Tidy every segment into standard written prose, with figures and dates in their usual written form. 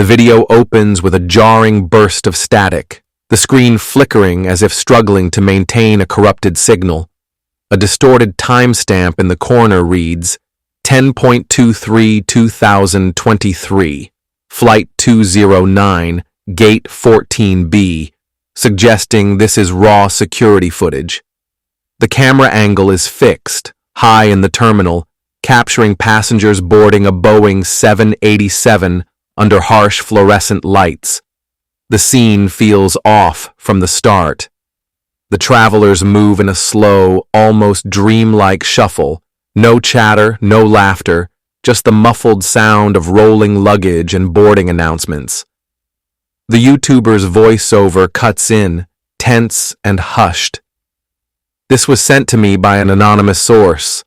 The video opens with a jarring burst of static, the screen flickering as if struggling to maintain a corrupted signal. A distorted timestamp in the corner reads 10.23-2023, Flight 209, Gate 14B, suggesting this is raw security footage. The camera angle is fixed, high in the terminal, capturing passengers boarding a Boeing 787 under harsh fluorescent lights. The scene feels off from the start. The travelers move in a slow, almost dreamlike shuffle. No chatter, no laughter, just the muffled sound of rolling luggage and boarding announcements. The YouTuber's voiceover cuts in, tense and hushed. This was sent to me by an anonymous source.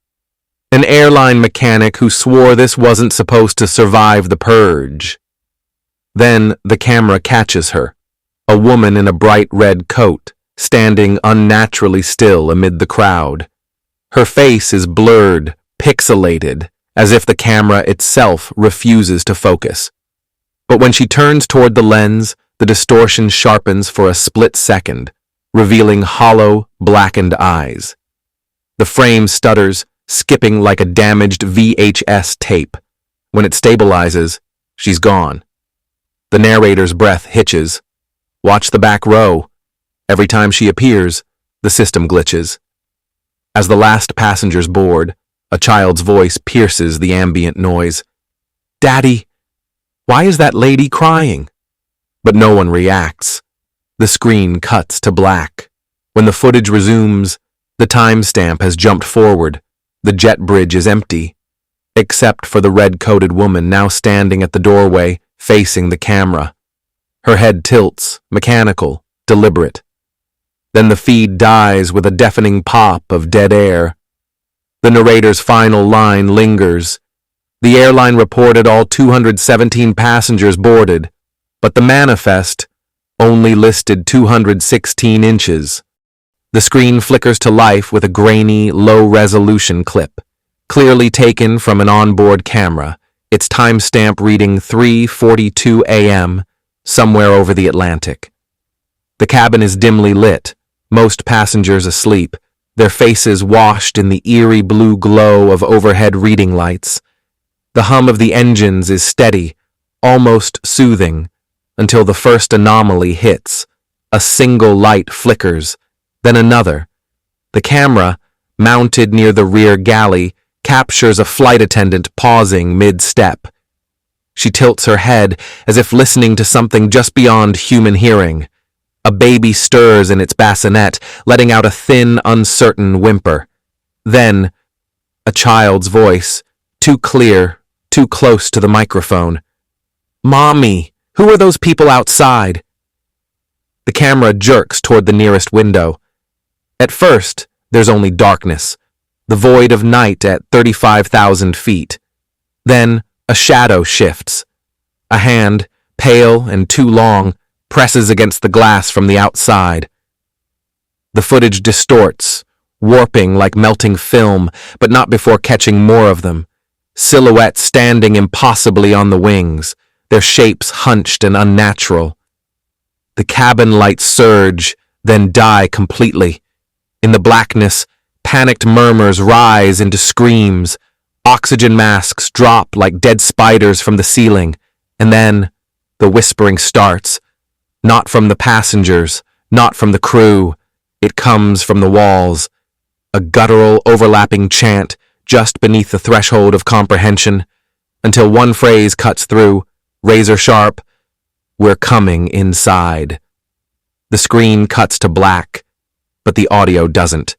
An airline mechanic who swore this wasn't supposed to survive the purge. Then the camera catches her, a woman in a bright red coat, standing unnaturally still amid the crowd. Her face is blurred, pixelated, as if the camera itself refuses to focus. But when she turns toward the lens, the distortion sharpens for a split second, revealing hollow, blackened eyes. The frame stutters, skipping like a damaged VHS tape. When it stabilizes, she's gone. The narrator's breath hitches. Watch the back row. Every time she appears, the system glitches. As the last passengers board, a child's voice pierces the ambient noise. "Daddy, why is that lady crying?" But no one reacts. The screen cuts to black. When the footage resumes, the timestamp has jumped forward. The jet bridge is empty, except for the red-coated woman now standing at the doorway, facing the camera. Her head tilts, mechanical, deliberate. Then the feed dies with a deafening pop of dead air. The narrator's final line lingers. The airline reported all 217 passengers boarded, but the manifest only listed 216 inches. The screen flickers to life with a grainy, low-resolution clip, clearly taken from an onboard camera, its timestamp reading 3:42 a.m., somewhere over the Atlantic. The cabin is dimly lit, most passengers asleep, their faces washed in the eerie blue glow of overhead reading lights. The hum of the engines is steady, almost soothing, until the first anomaly hits. A single light flickers, then another. The camera, mounted near the rear galley, captures a flight attendant pausing mid-step. She tilts her head as if listening to something just beyond human hearing. A baby stirs in its bassinet, letting out a thin, uncertain whimper. Then, a child's voice, too clear, too close to the microphone. "Mommy, who are those people outside?" The camera jerks toward the nearest window. At first, there's only darkness, the void of night at 35,000 feet. Then, a shadow shifts. A hand, pale and too long, presses against the glass from the outside. The footage distorts, warping like melting film, but not before catching more of them. Silhouettes standing impossibly on the wings, their shapes hunched and unnatural. The cabin lights surge, then die completely. In the blackness, panicked murmurs rise into screams. Oxygen masks drop like dead spiders from the ceiling, and then the whispering starts. Not from the passengers, not from the crew. It comes from the walls. A guttural, overlapping chant just beneath the threshold of comprehension, until one phrase cuts through, razor sharp. "We're coming inside." The screen cuts to black, but the audio doesn't.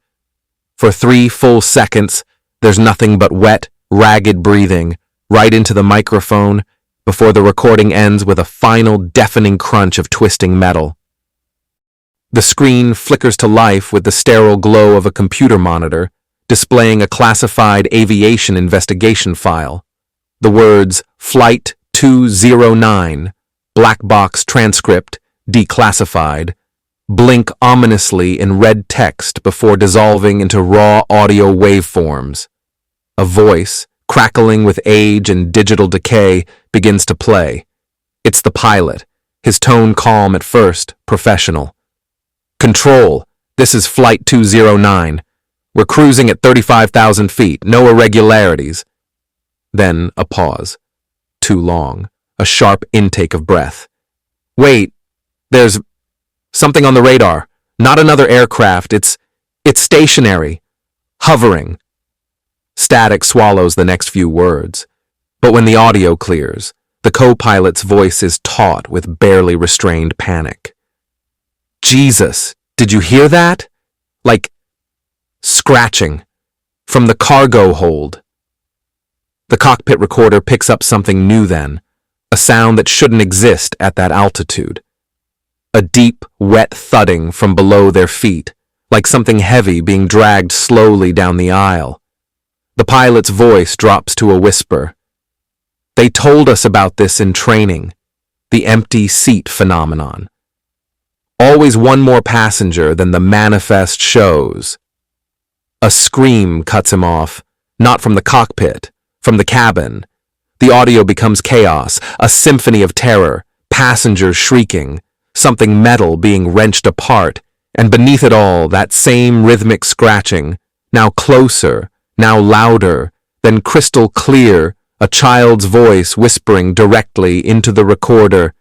For 3 full seconds, there's nothing but wet, ragged breathing, right into the microphone, before the recording ends with a final deafening crunch of twisting metal. The screen flickers to life with the sterile glow of a computer monitor, displaying a classified aviation investigation file. The words Flight 209, black box transcript, declassified, blink ominously in red text before dissolving into raw audio waveforms. A voice, crackling with age and digital decay, begins to play. It's the pilot, his tone calm at first, professional. Control, this is Flight 209. We're cruising at 35,000 feet, no irregularities. Then a pause. Too long. A sharp intake of breath. Wait, there's something on the radar. Not another aircraft, it's stationary. Hovering. Static swallows the next few words. But when the audio clears, the co-pilot's voice is taut with barely restrained panic. Jesus, did you hear that? Like scratching from the cargo hold. The cockpit recorder picks up something new then, a sound that shouldn't exist at that altitude. A deep, wet thudding from below their feet, like something heavy being dragged slowly down the aisle. The pilot's voice drops to a whisper. They told us about this in training, the empty seat phenomenon. Always one more passenger than the manifest shows. A scream cuts him off, not from the cockpit, from the cabin. The audio becomes chaos, a symphony of terror, passengers shrieking, something metal being wrenched apart, and beneath it all, that same rhythmic scratching, now closer, now louder, then crystal clear, a child's voice whispering directly into the recorder.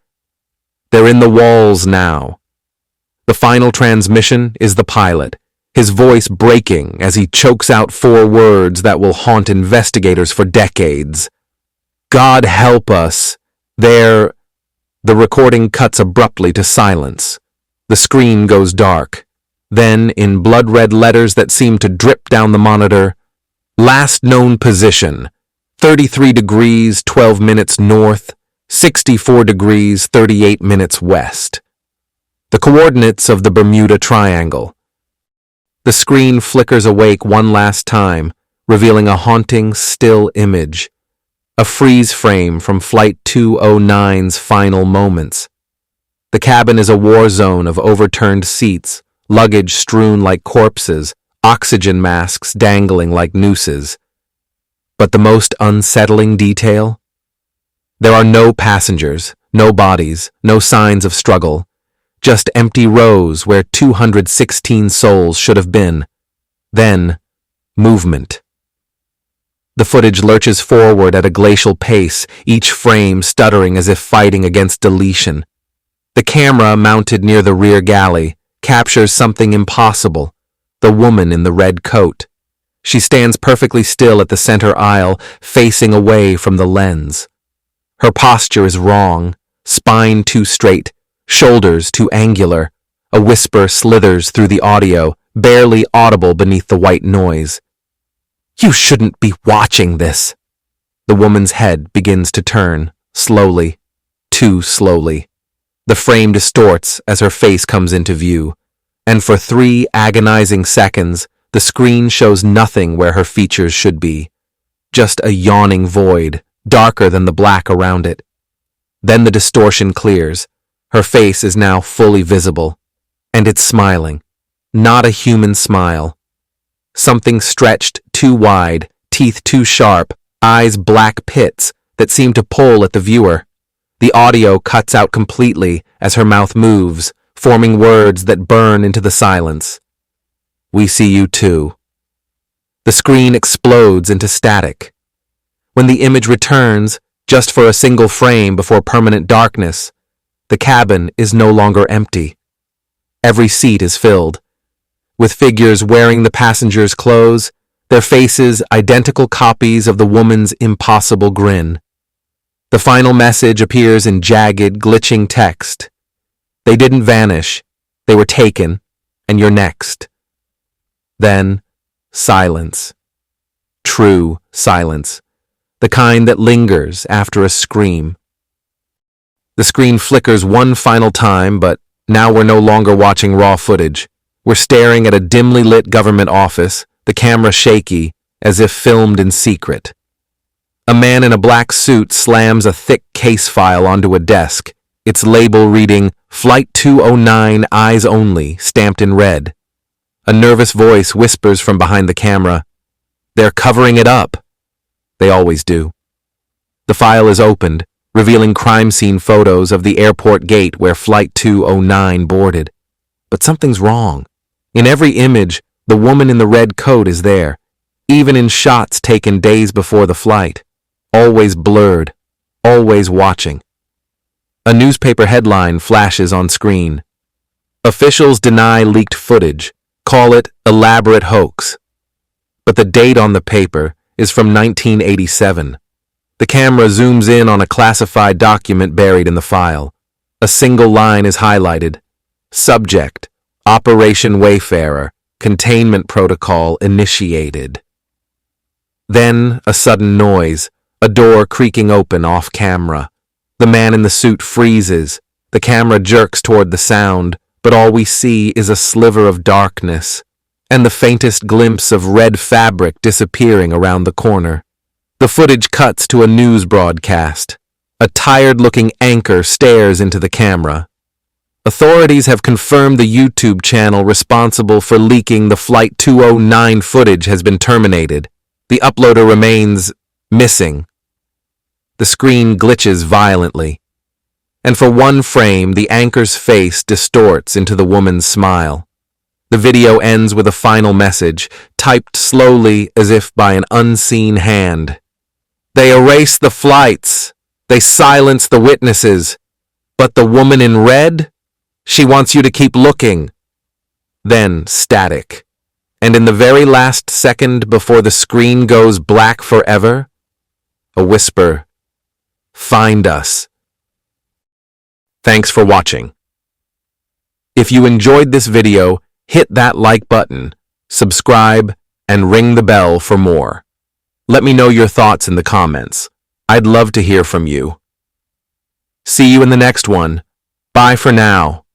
They're in the walls now. The final transmission is the pilot, his voice breaking as he chokes out 4 words that will haunt investigators for decades. God help us. The recording cuts abruptly to silence. The screen goes dark. Then, in blood-red letters that seem to drip down the monitor, last known position, 33 degrees 12 minutes north, 64 degrees 38 minutes west. The coordinates of the Bermuda Triangle. The screen flickers awake one last time, revealing a haunting, still image. A freeze frame from Flight 209's final moments. The cabin is a war zone of overturned seats, luggage strewn like corpses, oxygen masks dangling like nooses. But the most unsettling detail? There are no passengers, no bodies, no signs of struggle. Just empty rows where 216 souls should have been. Then, movement. The footage lurches forward at a glacial pace, each frame stuttering as if fighting against deletion. The camera, mounted near the rear galley, captures something impossible, the woman in the red coat. She stands perfectly still at the center aisle, facing away from the lens. Her posture is wrong, spine too straight, shoulders too angular. A whisper slithers through the audio, barely audible beneath the white noise. You shouldn't be watching this. The woman's head begins to turn, slowly, too slowly. The frame distorts as her face comes into view, and for 3 agonizing seconds, the screen shows nothing where her features should be. Just a yawning void, darker than the black around it. Then the distortion clears. Her face is now fully visible, and it's smiling. Not a human smile. Something stretched too wide, teeth too sharp, eyes black pits that seem to pull at the viewer. The audio cuts out completely as her mouth moves, forming words that burn into the silence. We see you too. The screen explodes into static. When the image returns, just for a single frame before permanent darkness, the cabin is no longer empty. Every seat is filled, with figures wearing the passengers' clothes, their faces identical copies of the woman's impossible grin. The final message appears in jagged, glitching text. They didn't vanish, they were taken, and you're next. Then, silence. True silence. The kind that lingers after a scream. The screen flickers one final time, but now we're no longer watching raw footage. We're staring at a dimly lit government office, the camera shaky, as if filmed in secret. A man in a black suit slams a thick case file onto a desk, its label reading, Flight 209, Eyes Only, stamped in red. A nervous voice whispers from behind the camera, They're covering it up. They always do. The file is opened, revealing crime scene photos of the airport gate where Flight 209 boarded. But something's wrong. In every image, the woman in the red coat is there, even in shots taken days before the flight. Always blurred, always watching. A newspaper headline flashes on screen. Officials deny leaked footage, call it elaborate hoax. But the date on the paper is from 1987. The camera zooms in on a classified document buried in the file. A single line is highlighted. Subject, Operation Wayfarer, containment protocol initiated. Then a sudden noise, a door creaking open off camera. The man in the suit freezes. The camera jerks toward the sound, but all we see is a sliver of darkness, and the faintest glimpse of red fabric disappearing around the corner. The footage cuts to a news broadcast. A tired-looking anchor stares into the camera. Authorities have confirmed the YouTube channel responsible for leaking the Flight 209 footage has been terminated. The uploader remains missing. The screen glitches violently, and for one frame, the anchor's face distorts into the woman's smile. The video ends with a final message, typed slowly as if by an unseen hand. They erase the flights. They silence the witnesses. But the woman in red? She wants you to keep looking. Then static. And in the very last second before the screen goes black forever, a whisper, "Find us." Thanks for watching. If you enjoyed this video, hit that like button, subscribe, and ring the bell for more. Let me know your thoughts in the comments. I'd love to hear from you. See you in the next one. Bye for now.